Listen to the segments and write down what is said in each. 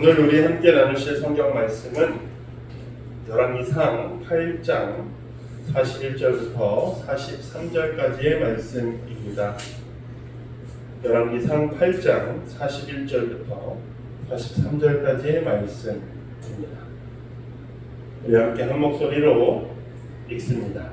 오늘 우리 함께 나누실 성경 말씀은 열왕기상 8장 41절부터 43절까지의 말씀입니다. 열왕기상 8장 41절부터 43절까지의 말씀입니다. 우리 함께 한 목소리로 읽습니다.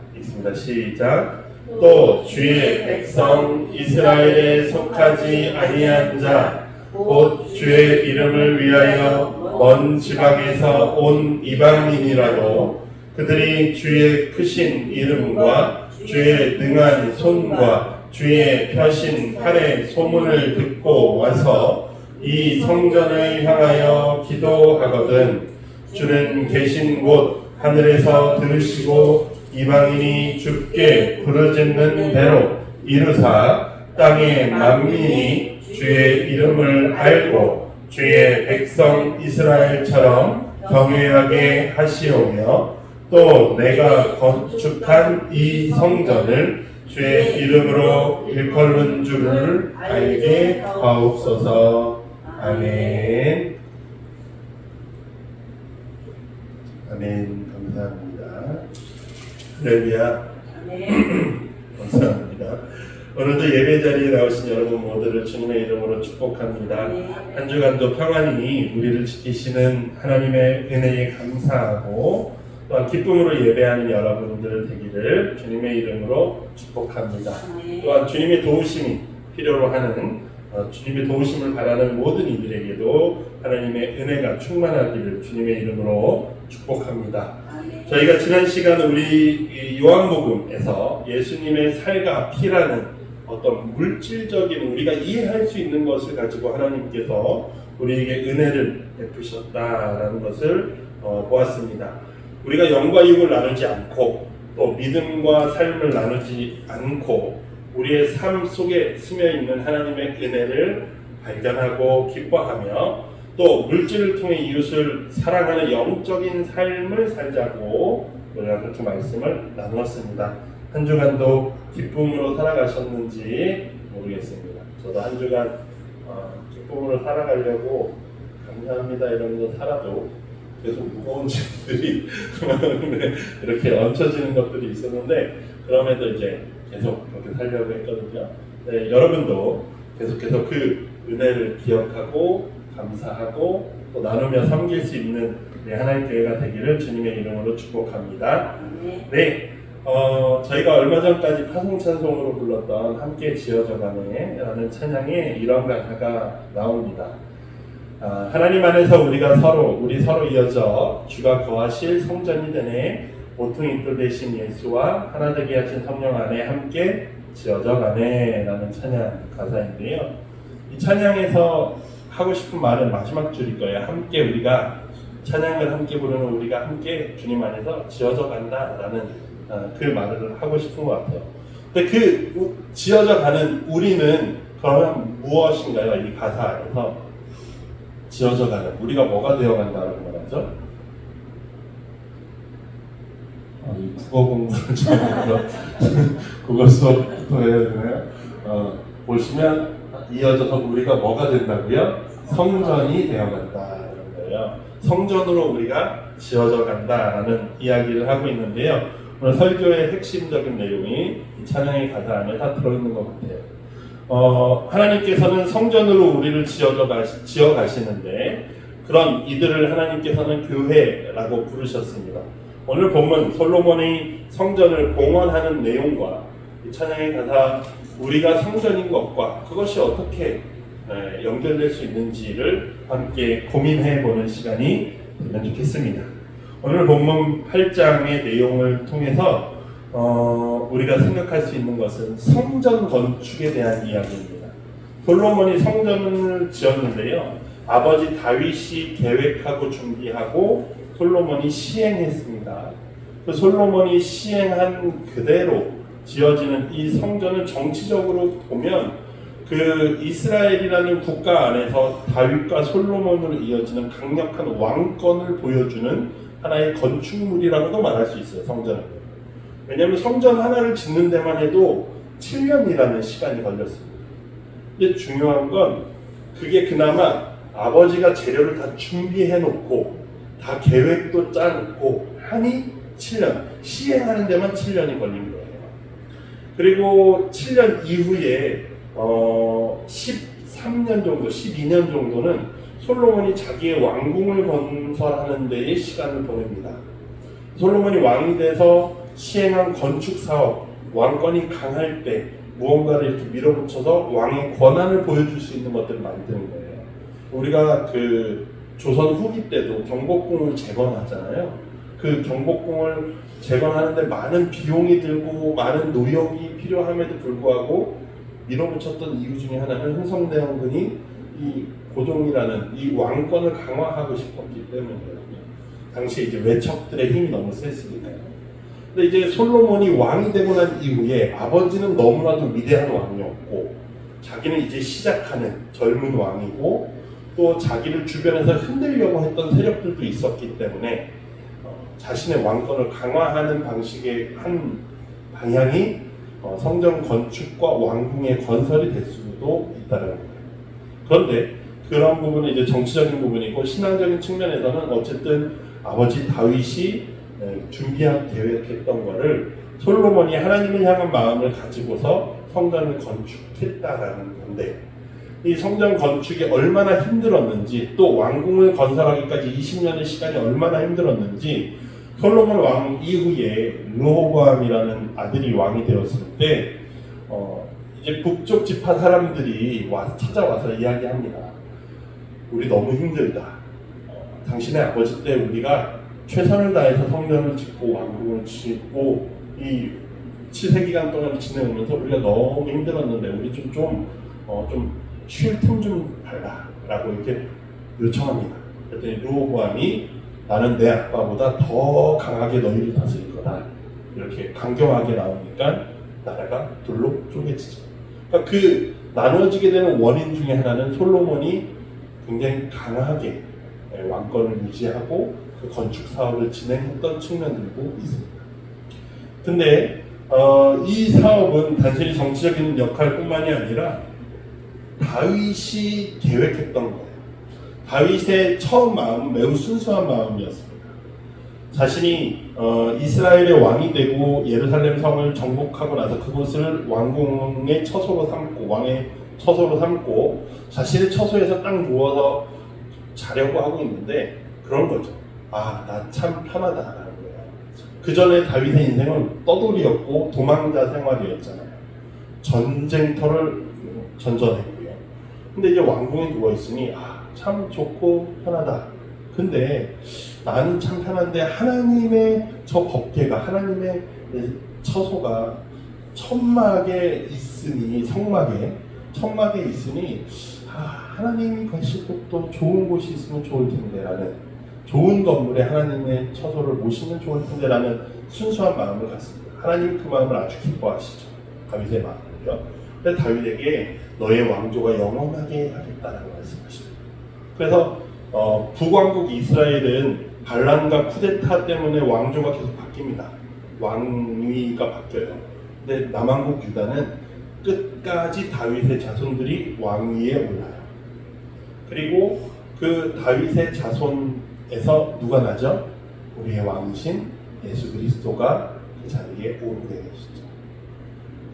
시작. 또 주의 백성 이스라엘에 속하지 아니한 자 곧 주의 이름을 위하여 먼 지방에서 온 이방인이라도 그들이 주의 크신 이름과 주의 능한 손과 주의 펴신 팔의 소문을 듣고 와서 이 성전을 향하여 기도하거든 주는 계신 곳 하늘에서 들으시고 이방인이 주께 부르짖는 대로 이루사 땅의 만민이 주의 이름을 알고 주의 백성 이스라엘처럼 경외하게 하시오며 또 내가 건축한 이 성전을 주의 이름으로 일컬는 줄을 알게 하옵소서. 아멘. 아멘. 감사합니다. 할렐루야. 감사합니다. 오늘도 예배 자리에 나오신 여러분 모두를 주님의 이름으로 축복합니다. 한 주간도 평안히 우리를 지키시는 하나님의 은혜에 감사하고 또한 기쁨으로 예배하는 여러분들 되기를 주님의 이름으로 축복합니다. 또한 주님의 도우심이 필요로 하는 주님의 도우심을 바라는 모든 이들에게도 하나님의 은혜가 충만하기를 주님의 이름으로 축복합니다. 저희가 지난 시간 우리 요한복음에서 예수님의 살과 피라는 어떤 물질적인 우리가 이해할 수 있는 것을 가지고 하나님께서 우리에게 은혜를 베푸셨다라는 것을 보았습니다. 우리가 영과 육을 나누지 않고 또 믿음과 삶을 나누지 않고 우리의 삶 속에 스며있는 하나님의 은혜를 발견하고 기뻐하며 또 물질을 통해 이웃을 사랑하는 영적인 삶을 살자고 우리가 그렇게 말씀을 나누었습니다. 한 주간도 기쁨으로 살아가셨는지 모르겠습니다. 저도 한 주간 기쁨으로 살아가려고 감사합니다 이러면서 살아도 계속 무거운 짐들이 이렇게 얹혀지는 것들이 있었는데 그럼에도 이제 계속 그렇게 살려고 했거든요. 네, 여러분도 계속해서 그 은혜를 기억하고 감사하고 또 나누며 섬길 수 있는 하나님 교회가 되기를 주님의 이름으로 축복합니다. 네, 저희가 얼마 전까지 파송찬송으로 불렀던 함께 지어져가네 라는 찬양에 이런 가사가 나옵니다. 하나님 안에서 우리 서로 이어져 주가 거하실 성전이 되네 모퉁이돌 대신 예수와 하나 되게 하신 성령 안에 함께 지어져 가네 라는 찬양 가사인데요. 이 찬양에서 하고 싶은 말은 마지막 줄일 거예요. 함께 우리가 찬양을 함께 부르는 우리가 함께 주님 안에서 지어져 간다 라는 그 말을 하고 싶은 것 같아요. 근데 그 지어져 가는 우리는 그러면 무엇인가요? 이 가사 안에서 지어져 가는 우리가 뭐가 되어 간다라고 말하죠? 이 국어 공부를 좀 해서 국어 수업부터 해야 되나요? 보시면 이어져서 우리가 뭐가 된다고요? 성전이 되어 간다는 거예요. 성전으로 우리가 지어져 간다라는 이야기를 하고 있는데요. 오늘 설교의 핵심적인 내용이 이 찬양의 가사 안에 다 들어있는 것 같아요. 하나님께서는 성전으로 우리를 지어 가시는데 그런 이들을 하나님께서는 교회라고 부르셨습니다. 오늘 본문 솔로몬이 성전을 봉헌하는 내용과 이 찬양의 가사 우리가 성전인 것과 그것이 어떻게 연결될 수 있는지를 함께 고민해 보는 시간이 되면 좋겠습니다. 오늘 본문 8장의 내용을 통해서 우리가 생각할 수 있는 것은 성전 건축에 대한 이야기입니다. 솔로몬이 성전을 지었는데요. 아버지 다윗이 계획하고 준비하고 솔로몬이 시행했습니다. 그 솔로몬이 시행한 그대로 지어지는 이 성전은 정치적으로 보면 그 이스라엘이라는 국가 안에서 다윗과 솔로몬으로 이어지는 강력한 왕권을 보여주는 하나의 건축물이라고도 말할 수 있어요. 성전은. 왜냐하면 성전 하나를 짓는 데만 해도 7년이라는 시간이 걸렸습니다. 근데 중요한 건 그게 그나마 아버지가 재료를 다 준비해 놓고 다 계획도 짜놓고 하니 7년, 시행하는 데만 7년이 걸린 거예요. 그리고 7년 이후에 13년 정도, 12년 정도는 솔로몬이 자기의 왕궁을 건설하는 데에 시간을 보냅니다. 솔로몬이 왕이 돼서 시행한 건축 사업, 왕권이 강할 때 무언가를 이렇게 밀어붙여서 왕의 권한을 보여줄 수 있는 것들을 만드는 거예요. 우리가 그 조선 후기 때도 경복궁을 재건하잖아요. 그 경복궁을 재건하는데 많은 비용이 들고 많은 노력이 필요함에도 불구하고 밀어붙였던 이유 중에 하나는 흥성대원군이 이 고종이라는 이 왕권을 강화하고 싶었기 때문이거든요. 당시에 이제 외척들의 힘이 너무 셌으니까요. 근데 이제 솔로몬이 왕이 되고 난 이후에 아버지는 너무나도 위대한 왕이었고 자기는 이제 시작하는 젊은 왕이고 또 자기를 주변에서 흔들려고 했던 세력들도 있었기 때문에 자신의 왕권을 강화하는 방식의 한 방향이 성전 건축과 왕궁의 건설이 될 수도 있다는 거예요. 그런데 그런 부분은 이제 정치적인 부분이고 신앙적인 측면에서는 어쨌든 아버지 다윗이 준비한 계획했던 거를 솔로몬이 하나님을 향한 마음을 가지고서 성전을 건축했다라는 건데 이 성전 건축이 얼마나 힘들었는지 또 왕궁을 건설하기까지 20년의 시간이 얼마나 힘들었는지 솔로몬 왕 이후에 르호보암이라는 아들이 왕이 되었을 때 이제 북쪽 지파 사람들이 찾아와서 이야기합니다. 우리 너무 힘들다. 당신의 아버지 때 우리가 최선을 다해서 성전을 짓고 왕궁을 짓고 이 7세기간 동안 지내오면서 우리가 너무 힘들었는데 우리 좀 쉴 틈 좀 달라라고 이렇게 요청합니다. 그랬더니 르호보암이 나는 내 아빠보다 더 강하게 너희를 다스릴 거다. 이렇게 강경하게 나오니까 나라가 둘로 쪼개지죠. 그러니까 그 나누어지게 되는 원인 중에 하나는 솔로몬이 굉장히 강하게 왕권을 유지하고 그 건축 사업을 진행했던 측면들도 있습니다. 근데 이 사업은 단순히 정치적인 역할뿐만이 아니라 다윗이 계획했던 거예요. 다윗의 처음 마음은 매우 순수한 마음이었습니다. 자신이 이스라엘의 왕이 되고 예루살렘 성을 정복하고 나서 그곳을 왕궁의 처소로 삼고 왕의 처소로 삼고 자신의 처소에서 딱 누워서 자려고 하고 있는데 그런 거죠. 아, 나 참 편하다라는 거예요. 그 전에 다윗의 인생은 떠돌이였고 도망자 생활이었잖아요. 전쟁터를 전전했고요. 근데 이제 왕궁에 누워 있으니 참 좋고 편하다. 근데 나는 참 편한데 하나님의 저 법궤가 하나님의 처소가 천막에 있으니 천막에 있으니 하나님이 계실 곳도 좋은 곳이 있으면 좋을 텐데 라는 좋은 건물에 하나님의 처소를 모시면 좋을 텐데 라는 순수한 마음을 갖습니다. 하나님 그 마음을 아주 기뻐하시죠. 다윗의 마음을요. 그래서 다윗에게 너의 왕조가 영원하게 하겠다라고 말씀하십니다. 그래서 북왕국 이스라엘은 반란과 쿠데타 때문에 왕조가 계속 바뀝니다. 왕위가 바뀌어요. 근데 남왕국 유다는 끝까지 다윗의 자손들이 왕위에 올라요. 그리고 그 다윗의 자손에서 누가 나죠? 우리의 왕이신 예수 그리스도가 그 자리에 오르게 되시죠.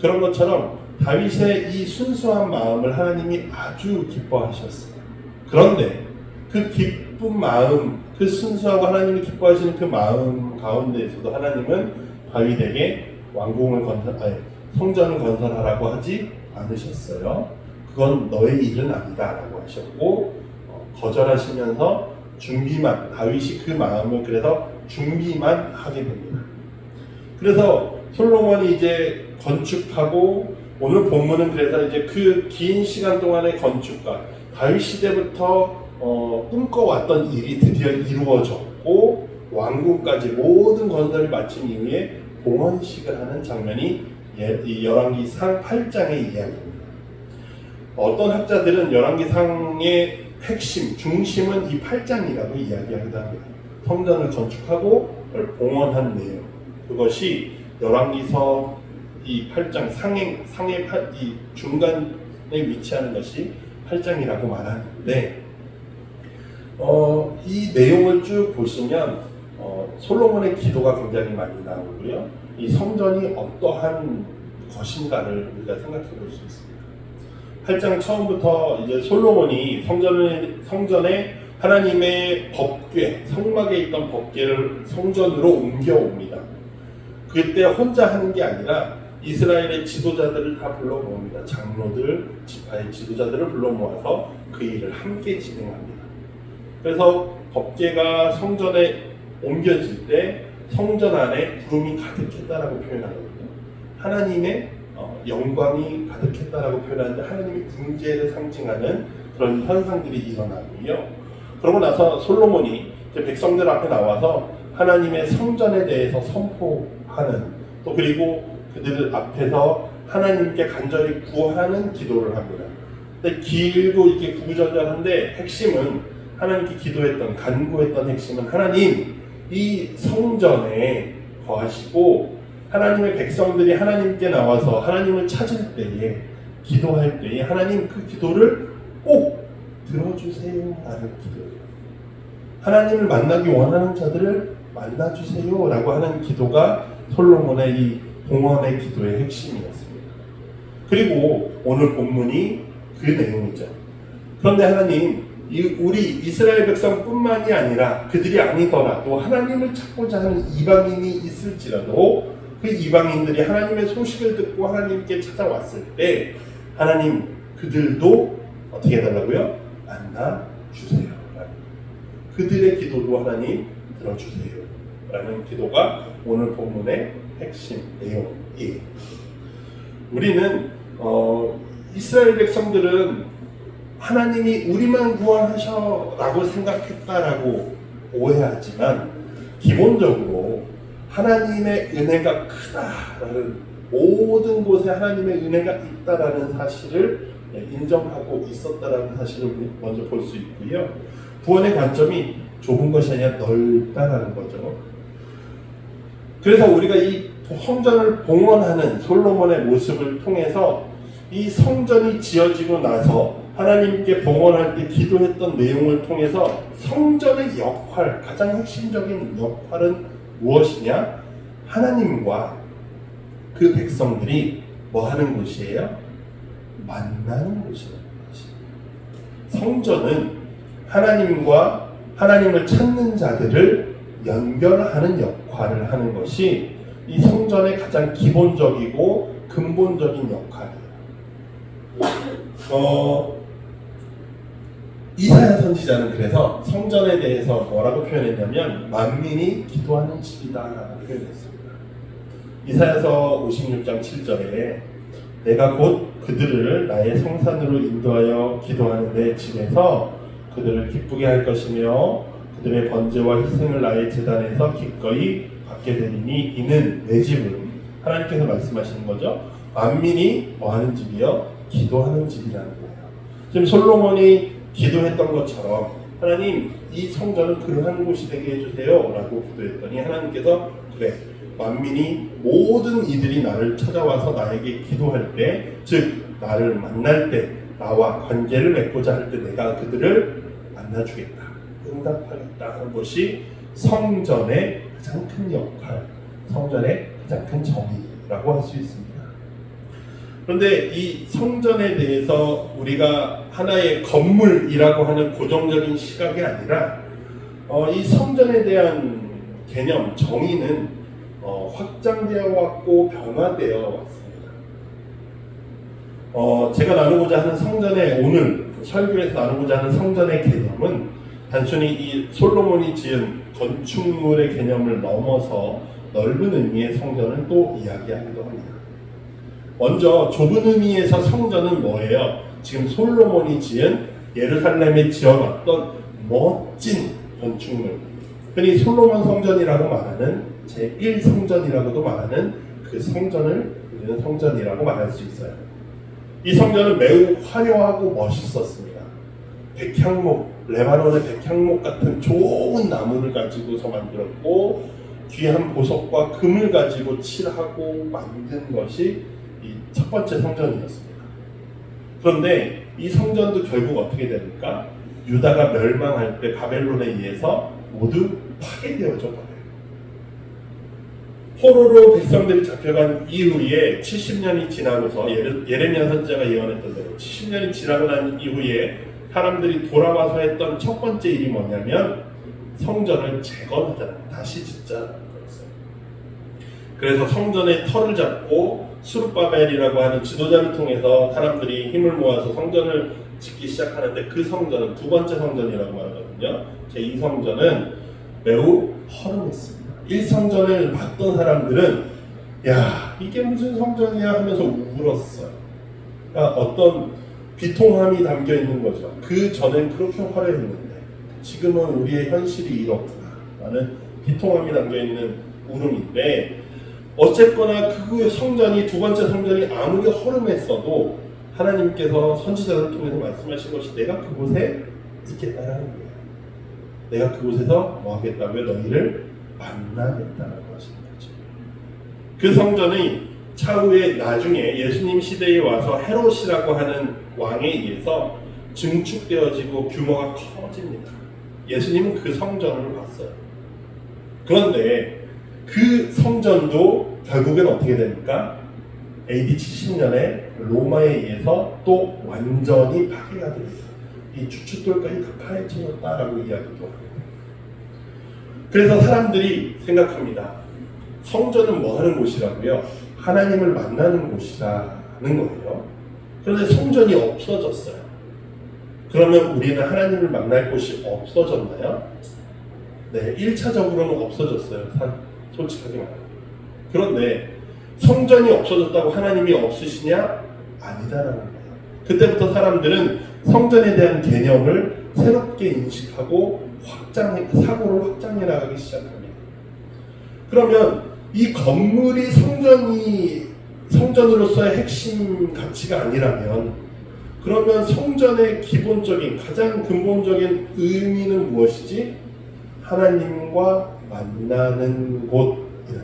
그런 것처럼 다윗의 이 순수한 마음을 하나님이 아주 기뻐하셨어요. 그런데 그 기쁜 마음, 그 순수하고 하나님이 기뻐하시는 그 마음 가운데에서도 하나님은 다윗에게 성전을 건설하라고 하지 않으셨어요. 그건 너의 일은 아니다라고 하셨고 거절하시면서 다윗이 그 마음을 그래서 준비만 하게 됩니다. 그래서 솔로몬이 이제 건축하고 오늘 본문은 그래서 이제 그 긴 시간 동안의 건축과 다윗 시대부터 꿈꿔왔던 일이 드디어 이루어졌고 왕궁까지 모든 건설을 마친 이후에 봉헌식을 하는 장면이 열왕기상 8장의 이야기입니다. 어떤 학자들은 열왕기상의 핵심, 중심은 이 8장이라고 이야기하기도 합니다. 성전을 건축하고 그걸 봉헌한 내용, 그것이 열왕기서 이 8장 이 중간에 위치하는 것이 8장이라고 말하는데 이 내용을 쭉 보시면 솔로몬의 기도가 굉장히 많이 나오고요. 이 성전이 어떠한 것인가를 우리가 생각해 볼 수 있습니다. 8장 처음부터 이제 솔로몬이 성전에 하나님의 법궤, 성막에 있던 법궤를 성전으로 옮겨옵니다. 그때 혼자 하는 게 아니라 이스라엘의 지도자들을 다 불러 모읍니다. 장로들, 지파의 지도자들을 불러 모아서 그 일을 함께 진행합니다. 그래서 법궤가 성전에 옮겨질 때 성전 안에 구름이 가득했다라고 표현하거든요. 하나님의 영광이 가득했다라고 표현하는데 하나님의 궁제를 상징하는 그런 현상들이 일어나고요. 그러고 나서 솔로몬이 이제 백성들 앞에 나와서 하나님의 성전에 대해서 선포하는, 또 그리고 그들 앞에서 하나님께 간절히 구하는 기도를 합니다. 근데 길고 이렇게 구구절절한데 핵심은 하나님께 기도했던, 간구했던 핵심은 하나님, 이 성전에 거하시고 하나님의 백성들이 하나님께 나와서 하나님을 찾을 때에, 기도할 때에 하나님 그 기도를 꼭 들어주세요 라는 기도예요. 하나님을 만나기 원하는 자들을 만나주세요 라고 하는 기도가 솔로몬의 이 봉헌의 기도의 핵심이었습니다. 그리고 오늘 본문이 그 내용이죠. 그런데 하나님, 우리 이스라엘 백성뿐만이 아니라 그들이 아니더라도 하나님을 찾고자 하는 이방인이 있을지라도 그 이방인들이 하나님의 소식을 듣고 하나님께 찾아왔을 때 하나님 그들도 어떻게 해달라고요? 만나주세요. 그들의 기도도 하나님 들어주세요 라는 기도가 오늘 본문의 핵심 내용이에요. 우리는 이스라엘 백성들은 하나님이 우리만 구원하셔라고 생각했다라고 오해하지만 기본적으로 하나님의 은혜가 크다라는, 모든 곳에 하나님의 은혜가 있다라는 사실을 인정하고 있었다라는 사실을 먼저 볼 수 있고요. 구원의 관점이 좁은 것이 아니라 넓다라는 거죠. 그래서 우리가 이 성전을 봉헌하는 솔로몬의 모습을 통해서 이 성전이 지어지고 나서 하나님께 봉헌할 때 기도했던 내용을 통해서 성전의 역할, 가장 핵심적인 역할은 무엇이냐? 하나님과 그 백성들이 뭐 하는 곳이에요? 만나는 곳이라는 것입니다. 성전은 하나님과 하나님을 찾는 자들을 연결하는 역할을 하는 것이 이 성전의 가장 기본적이고 근본적인 역할이에요. 이사야 선지자는 그래서 성전에 대해서 뭐라고 표현했냐면 만민이 기도하는 집이다라고 표현했습니다. 이사야서 56장 7절에 내가 곧 그들을 나의 성산으로 인도하여 기도하는 내 집에서 그들을 기쁘게 할 것이며 그들의 번제와 희생을 나의 제단에서 기꺼이 받게 되리니 이는 내 집은, 하나님께서 말씀하시는 거죠. 만민이 뭐하는 집이요? 기도하는 집이라는 거예요. 지금 솔로몬이 기도했던 것처럼 하나님, 이 성전은 그러한 곳이 되게 해주세요 라고 기도했더니 하나님께서 그래, 만민이 모든 이들이 나를 찾아와서 나에게 기도할 때, 즉 나를 만날 때, 나와 관계를 맺고자 할 때 내가 그들을 만나주겠다, 응답하겠다 하는 것이 성전의 가장 큰 역할, 성전의 가장 큰 정의라고 할 수 있습니다. 그런데 이 성전에 대해서 우리가 하나의 건물이라고 하는 고정적인 시각이 아니라 이 성전에 대한 개념, 정의는 확장되어 왔고 변화되어 왔습니다. 제가 나누고자 하는 성전의, 오늘 설교에서 나누고자 하는 성전의 개념은 단순히 이 솔로몬이 지은 건축물의 개념을 넘어서 넓은 의미의 성전을 또 이야기하기도 합니다. 먼저 좁은 의미에서 성전은 뭐예요? 지금 솔로몬이 지은 예루살렘에 지어놨던 멋진 건축물, 흔히 솔로몬 성전이라고 말하는 제1성전이라고도 말하는 그 성전을 우리는 성전이라고 말할 수 있어요. 이 성전은 매우 화려하고 멋있었습니다. 백향목, 레바논의 백향목 같은 좋은 나무를 가지고서 만들었고 귀한 보석과 금을 가지고 칠하고 만든 것이 이 첫 번째 성전이었습니다. 그런데 이 성전도 결국 어떻게 됩니까? 유다가 멸망할 때 바벨론에 의해서 모두 파괴되어져 버려요. 포로로 백성들이 잡혀간 이후에 70년이 지나고서 예레미야 선지자가 예언했던 대로 70년이 지나고 난 이후에 사람들이 돌아와서 했던 첫 번째 일이 뭐냐면 성전을 재건하자, 다시 짓자는 거였어요. 그래서 성전의 터를 잡고 스룹바벨이라고 하는 지도자를 통해서 사람들이 힘을 모아서 성전을 짓기 시작하는데, 그 성전은 두 번째 성전이라고 말하거든요. 제2성전은 매우 허름했습니다. 1성전을 봤던 사람들은 야, 이게 무슨 성전이야 하면서 울었어요. 그러니까 어떤 비통함이 담겨 있는 거죠. 그 전엔 그렇게 화려했는데 지금은 우리의 현실이 이렇구나 라는 비통함이 담겨 있는 울음인데, 어쨌거나 그 성전이, 두 번째 성전이 아무리 허름했어도 하나님께서 선지자를 통해서 말씀하신 것이 내가 그곳에 있겠다라는 거예요. 내가 그곳에서 뭐 하겠다고요? 너희를 만나겠다라고 하시는 거죠. 그 성전이 차후에 나중에 예수님 시대에 와서 헤롯이라고 하는 왕에 의해서 증축되어지고 규모가 커집니다. 예수님은 그 성전을 봤어요. 그런데 그 성전도 결국엔 어떻게 됩니까? AD 70년에 로마에 의해서 또 완전히 파괴가 됩니다. 이 주춧돌까지 다 파헤쳐졌다라고 이야기도 합니다. 그래서 사람들이 생각합니다. 성전은 뭐 하는 곳이라고요? 하나님을 만나는 곳이라는 거예요. 그런데 성전이 없어졌어요. 그러면 우리는 하나님을 만날 곳이 없어졌나요? 네, 1차적으로는 없어졌어요. 솔직하게 말하면. 그런데 성전이 없어졌다고 하나님이 없으시냐? 아니다라는 거예요. 그때부터 사람들은 성전에 대한 개념을 새롭게 인식하고 사고를 확장해 나가기 시작합니다. 그러면 이 건물이 성전으로서의 핵심 가치가 아니라면, 그러면 성전의 기본적인, 가장 근본적인 의미는 무엇이지? 하나님과 만나는 곳이라는 거예요.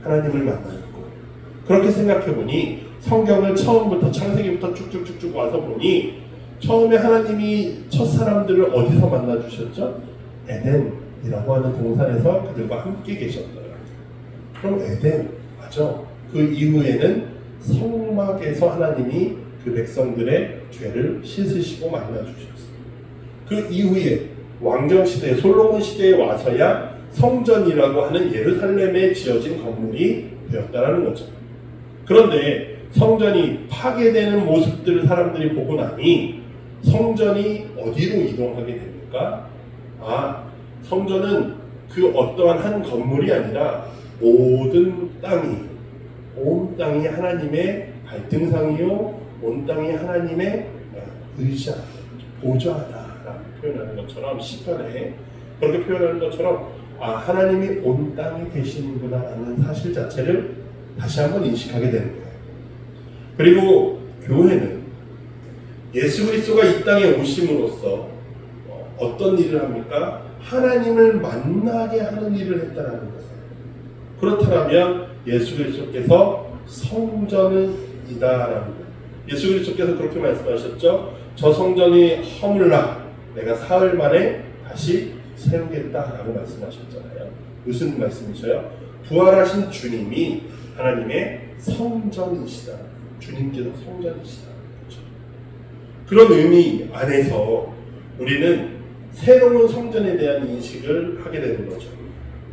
하나님을 만나는 곳. 그렇게 생각해 보니 성경을 처음부터 창세기부터 쭉쭉쭉쭉 와서 보니 처음에 하나님이 첫 사람들을 어디서 만나 주셨죠? 에덴이라고 하는 동산에서 그들과 함께 계셨어요. 그럼 에덴 맞죠? 그 이후에는 성막에서 하나님이 그 백성들의 죄를 씻으시고 만나 주셨어요. 그 이후에 왕정 시대, 솔로몬 시대에 와서야 성전이라고 하는 예루살렘에 지어진 건물이 되었다라는 거죠. 그런데 성전이 파괴되는 모습들을 사람들이 보고 나니 성전이 어디로 이동하게 됩니까? 성전은 그 어떠한 한 건물이 아니라 모든 땅이, 온 땅이 하나님의 발등상이요, 온 땅이 하나님의 의자, 보좌다라고 표현하는 것처럼, 시편에 그렇게 표현하는 것처럼 하나님이 온 땅에 계시는구나라는 사실 자체를 다시 한번 인식하게 되는 거예요. 그리고 교회는 예수 그리스도가 이 땅에 오심으로써 어떤 일을 합니까? 하나님을 만나게 하는 일을 했다는 거예요. 그렇다면 예수 그리스도께서 성전이다라는 거예요. 예수 그리스도께서 그렇게 말씀하셨죠. 저 성전이 허물라 내가 사흘 만에 다시 세우겠다라고 말씀하셨잖아요. 무슨 말씀이셔요? 부활하신 주님이 하나님의 성전이시다. 주님께서 성전이시다. 그렇죠? 그런 의미 안에서 우리는 새로운 성전에 대한 인식을 하게 되는 거죠.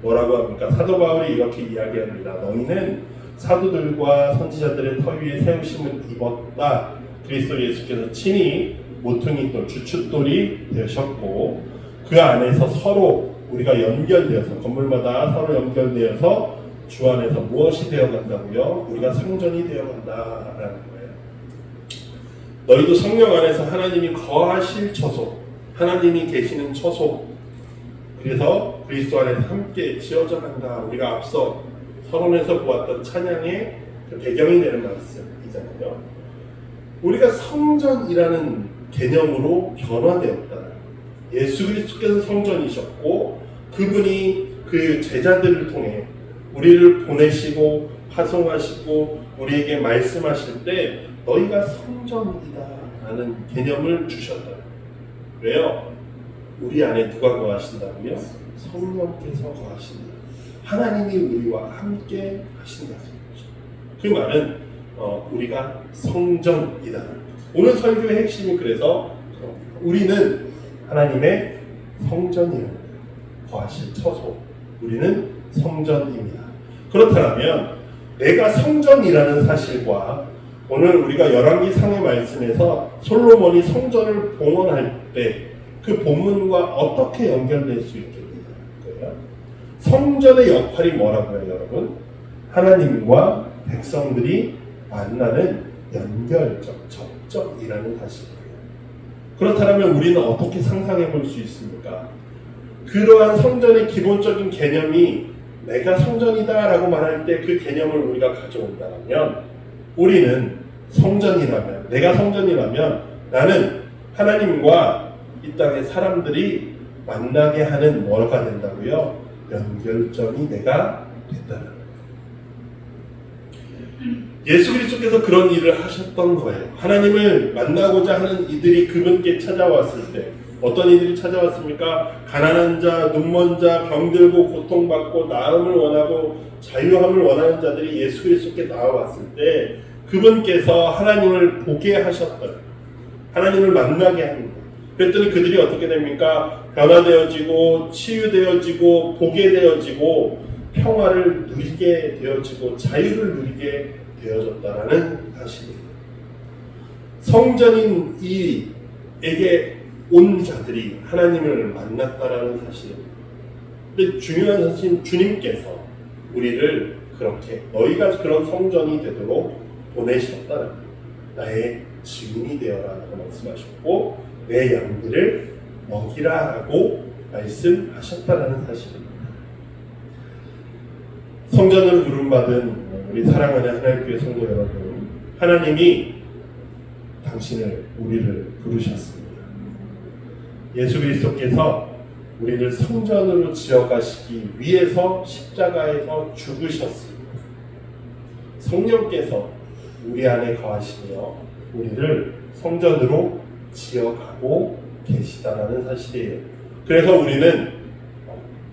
뭐라고 합니까? 사도 바울이 이렇게 이야기합니다. 너희는 사도들과 선지자들의 터 위에 세우심을 입었다. 그리스도 예수께서 친히 모퉁이돌, 주춧돌이 되셨고 그 안에서 서로 우리가 연결되어서, 건물마다 서로 연결되어서 주 안에서 무엇이 되어간다고요? 우리가 성전이 되어간다라는 거예요. 너희도 성령 안에서 하나님이 거하실 처소, 하나님이 계시는 처소, 그래서 그리스도 안에서 함께 지어져 간다. 우리가 앞서 서론에서 보았던 찬양의 그 배경이 되는 말씀이잖아요. 우리가 성전이라는 개념으로 변화되었다. 예수 그리스도께서 성전이셨고 그분이 그 제자들을 통해 우리를 보내시고 파송하시고 우리에게 말씀하실 때 너희가 성전이다 라는 개념을 주셨다. 왜요? 우리 안에 누가 거하신다고요? 성령께서 거하신다. 하나님이 우리와 함께 하신다는 거죠. 그 말은 우리가 성전이다. 오늘 설교의 핵심이 그래서 우리는 하나님의 성전이에요. 거하실 처소. 우리는 성전입니다. 그렇다면 내가 성전이라는 사실과 오늘 우리가 열왕기상의 말씀에서 솔로몬이 성전을 봉헌할 때 그 본문과 어떻게 연결될 수 있겠느냐. 성전의 역할이 뭐라고요, 여러분? 하나님과 백성들이 만나는 연결적, 접점이라는 사실이에요. 그렇다면 우리는 어떻게 상상해 볼 수 있습니까? 그러한 성전의 기본적인 개념이 내가 성전이다 라고 말할 때 그 개념을 우리가 가져온다면 우리는 성전이라면, 내가 성전이라면 나는 하나님과 이 땅의 사람들이 만나게 하는 뭐가 된다고요? 연결점이 내가 된다는 거예요. 예수 그리스도께서 그런 일을 하셨던 거예요. 하나님을 만나고자 하는 이들이 그분께 찾아왔을 때 어떤 이들이 찾아왔습니까? 가난한 자, 눈먼 자, 병들고 고통받고 나음을 원하고 자유함을 원하는 자들이 예수 그리스도께 나와왔을 때 그분께서 하나님을 보게 하셨던, 하나님을 만나게 합니다. 그랬더니 그들이 어떻게 됩니까? 변화되어지고 치유되어지고 보게 되어지고 평화를 누리게 되어지고 자유를 누리게 되어졌다라는 사실입니다. 성전인 이에게 온 자들이 하나님을 만났다라는 사실입니다. 근데 중요한 사실은 주님께서 우리를 그렇게 너희가 그런 성전이 되도록 보내셨다는 나의 증인이 되어라라고 말씀하셨고 내 양들을 먹이라라고 말씀하셨다라는 사실입니다. 성전으로 부름받은 우리 사랑하는 하나님교회 성도 여러분, 하나님이 당신을 우리를 부르셨습니다. 예수 그리스도께서 우리를 성전으로 지어가시기 위해서 십자가에서 죽으셨습니다. 성령께서 우리 안에 거하시며 우리를 성전으로 지어가고 계시다라는 사실이에요. 그래서 우리는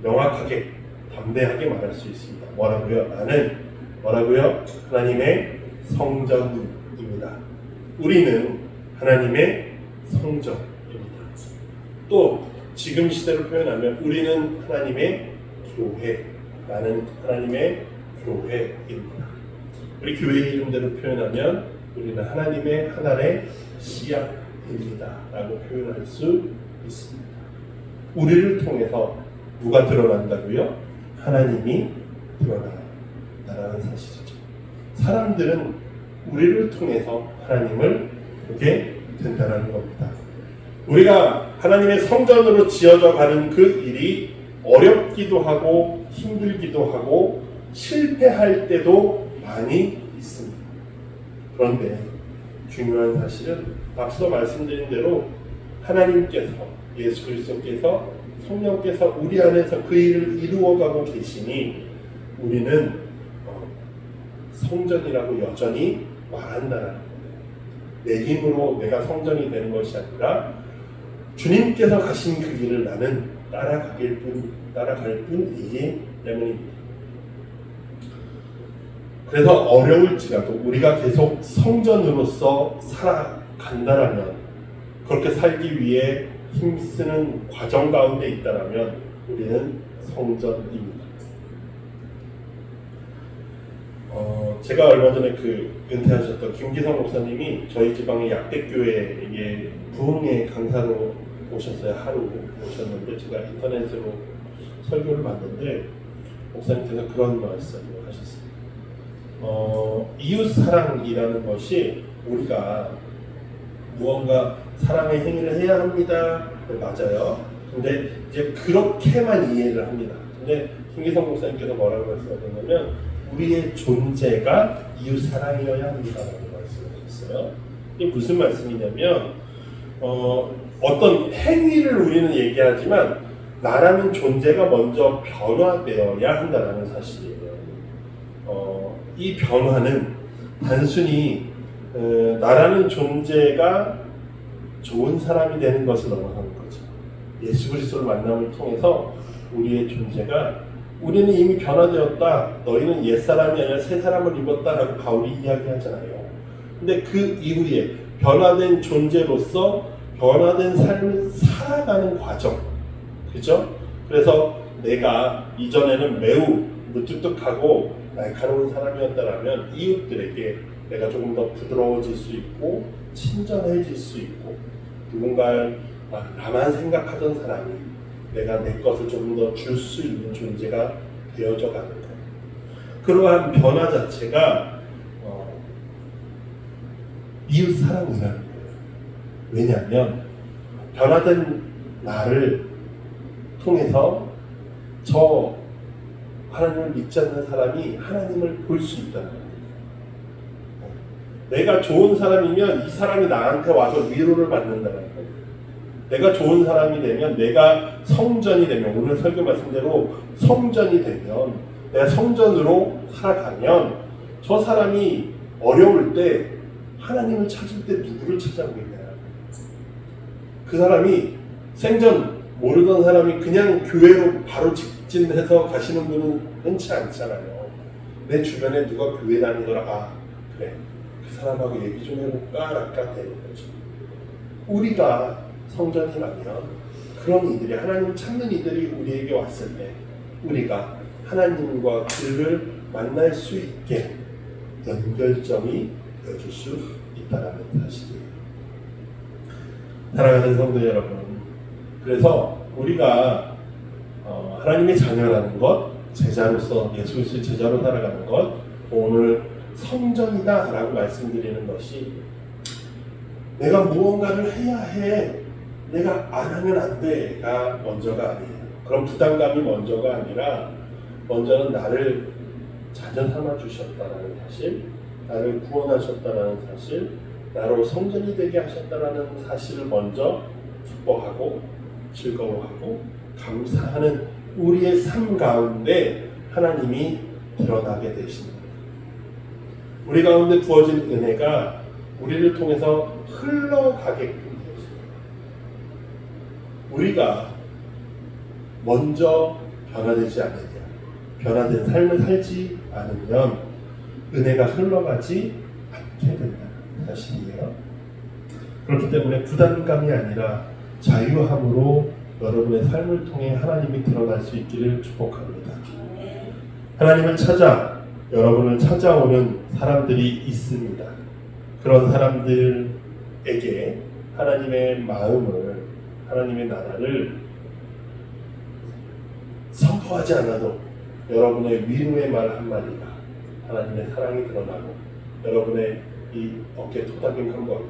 명확하게 담대하게 말할 수 있습니다. 뭐라고요? 나는 뭐라고요? 하나님의 성전입니다. 우리는 하나님의 성전입니다. 또 지금 시대로 표현하면 우리는 하나님의 교회, 나는 하나님의 교회입니다. 우리 교회 이름대로 표현하면 우리는 하나님의 하나의 씨앗입니다 라고 표현할 수 있습니다. 우리를 통해서 누가 드러난다고요? 하나님이 드러난다라는 사실이죠. 사람들은 우리를 통해서 하나님을 보게 된다는 겁니다. 우리가 하나님의 성전으로 지어져 가는 그 일이 어렵기도 하고 힘들기도 하고 실패할 때도 많이 있습니다. 그런데 중요한 사실은 앞서 말씀드린 대로 하나님께서, 예수 그리스도께서, 성령께서 우리 안에서 그 일을 이루어가고 계시니 우리는 성전이라고 여전히 말한다는 거예요. 내 힘으로 내가 성전이 되는 것이 아니라 주님께서 가신 그 길을 나는 따라갈 뿐이기 때문입니다. 그래서 어려울지라도 우리가 계속 성전으로서 살아간다라면, 그렇게 살기 위해 힘쓰는 과정 가운데 있다라면 우리는 성전입니다. 제가 얼마 전에 은퇴하셨던 김기성 목사님이 저희 지방의 약대교회에 부흥회 강사로 오셨어요. 하루 오셨는데 제가 인터넷으로 설교를 봤는데 목사님께서 그런 말씀을 하셨습니다. 이웃 사랑이라는 것이 우리가 무언가 사랑의 행위를 해야 합니다. 네, 맞아요. 근데 이제 그렇게만 이해를 합니다. 근데 김기성 목사님께서 뭐라고 말씀하셨냐면 우리의 존재가 이웃 사랑이어야 합니다라고 말씀하셨어요. 이게 무슨 말씀이냐면 어떤 행위를 우리는 얘기하지만 나라는 존재가 먼저 변화되어야 한다는 사실이에요. 이 변화는 단순히 나라는 존재가 좋은 사람이 되는 것을 넘어가는 거죠. 예수 그리스도를 만남을 통해서 우리의 존재가 우리는 이미 변화되었다. 너희는 옛사람이 아니라 새사람을 입었다라고 바울이 이야기하잖아요. 근데 그 이후에 변화된 존재로서 변화된 삶을 살아가는 과정. 그죠? 그래서 내가 이전에는 매우 무뚝뚝하고 날카로운 사람이었다라면 이웃들에게 내가 조금 더 부드러워질 수 있고 친절해질 수 있고 누군가를 나만 생각하던 사람이 내가 내 것을 조금 더 줄 수 있는 존재가 되어져 가는 거예요. 그러한 변화 자체가 이웃 사랑이라는 거예요. 왜냐하면 변화된 나를 통해서 저 하나님을 믿지 않는 사람이 하나님을 볼 수 있다는 거예요. 내가 좋은 사람이면 이 사람이 나한테 와서 위로를 받는다는 거예요. 내가 좋은 사람이 되면, 내가 성전이 되면, 오늘 설교 말씀대로 성전이 되면, 내가 성전으로 살아가면 저 사람이 어려울 때 하나님을 찾을 때 누구를 찾아오겠냐. 그 사람이 생전 모르던 사람이 그냥 교회로 바로 직진해서 가시는 분은 흔치 않잖아요. 내 주변에 누가 교회 다니더라. 아 그래, 그 사람하고 얘기 좀 해볼까 라까 되는 거죠. 우리가 성전이라면 그런 이들이, 하나님을 찾는 이들이 우리에게 왔을 때 우리가 하나님과 그를 만날 수 있게 연결점이 되어줄 수 있다는 사실이에요. 사랑하는 성도 여러분, 그래서 우리가 하나님의 자녀라는 것, 제자로서 예수 그리스도의 제자로 살아가는 것, 오늘 성전이다 라고 말씀드리는 것이 내가 무언가를 해야 해, 내가 안 하면 안 돼가 먼저가 아니에요. 그런 부담감이 먼저가 아니라 먼저는 나를 자녀 삼아 주셨다는 사실, 나를 구원하셨다는 사실, 나로 성전이 되게 하셨다는 사실을 먼저 기뻐하고 즐거워하고 감사하는 우리의 삶 가운데 하나님이 드러나게 되십니다. 우리 가운데 부어진 은혜가 우리를 통해서 흘러가게끔 되었습니다. 우리가 먼저 변화되지 않으면, 변화된 삶을 살지 않으면 은혜가 흘러가지 않게 된다는 사실이에요. 그렇기 때문에 부담감이 아니라 자유함으로 여러분의 삶을 통해 하나님이 드러날 수 있기를 축복합니다. 하나님을 찾아 여러분을 찾아오는 사람들이 있습니다. 그런 사람들에게 하나님의 마음을, 하나님의 나라를 선포하지 않아도 여러분의 위로의 말 한마디가 하나님의 사랑이 드러나고 여러분의 이 어깨 토닥임 한 번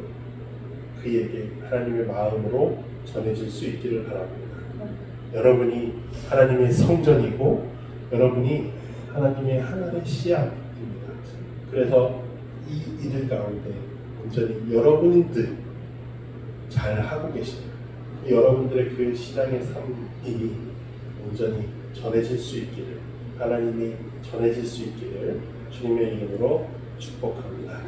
그에게 하나님의 마음으로 전해질 수 있기를 바랍니다. 여러분이 하나님의 성전이고 여러분이 하나님의 하늘의 씨앗입니다. 그래서 이들 가운데 온전히 여러분들 잘 하고 계십니다. 여러분들의 그 신앙의 삶이 온전히 전해질 수 있기를, 하나님이 전해질 수 있기를 주님의 이름으로 축복합니다.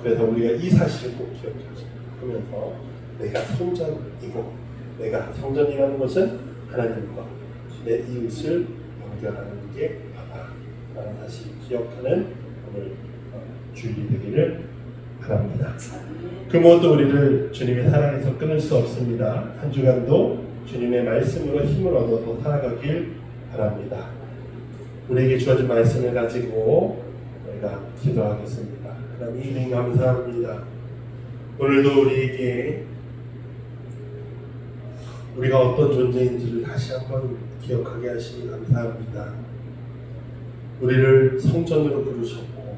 그래서 우리가 이 사실을 꼭 기억하면서 내가 성전이고, 내가 성전이라는 것은 하나님과 내 이웃을 연결하는 게 나다라는 사실을 기억하는 오늘 주일이 되기를 바랍니다. 그 무엇도 우리를 주님의 사랑에서 끊을 수 없습니다. 한 주간도 주님의 말씀으로 힘을 얻어서 살아가길 바랍니다. 우리에게 주어진 말씀을 가지고 우리가 기도하겠습니다. 하나님 감사합니다. 오늘도 우리에게 우리가 어떤 존재인지를 다시 한번 기억하게 하시니 감사합니다. 우리를 성전으로 부르셨고,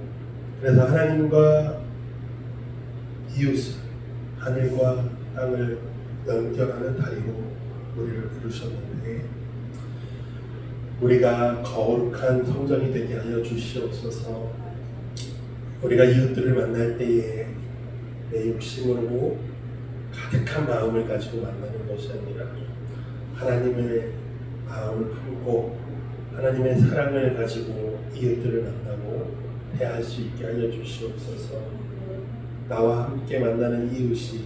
그래서 하나님과 이웃을, 하늘과 땅을 연결하는 다리로 우리를 부르셨는데, 우리가 거룩한 성전이 되게 하여 주시옵소서. 우리가 이웃들을 만날 때에 내 욕심으로 가득한 마음을 가지고 만나는 것이 아니라 하나님의 마음을 품고 하나님의 사랑을 가지고 이웃들을 만나고 대할 수 있게 하여 주시옵소서. 나와 함께 만나는 이웃이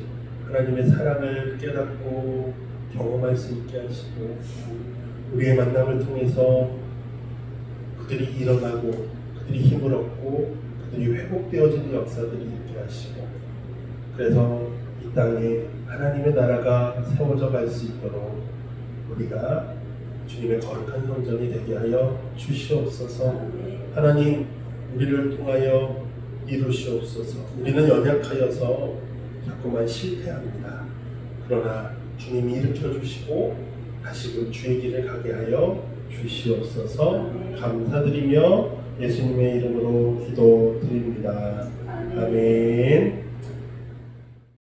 하나님의 사랑을 깨닫고 경험할 수 있게 하시고 우리의 만남을 통해서 그들이 일어나고 그들이 힘을 얻고 그들이 회복되어지는 역사들이 있게 하시고 그래서 이 땅에 하나님의 나라가 세워져 갈 수 있도록 우리가 주님의 거룩한 성전이 되게 하여 주시옵소서. 하나님 우리를 통하여 이루시옵소서. 우리는 연약하여서 자꾸만 실패합니다. 그러나 주님이 일으켜 주시고 다시금 주의 길을 가게 하여 주시옵소서. 감사드리며 예수님의 이름으로 기도드립니다. 아멘.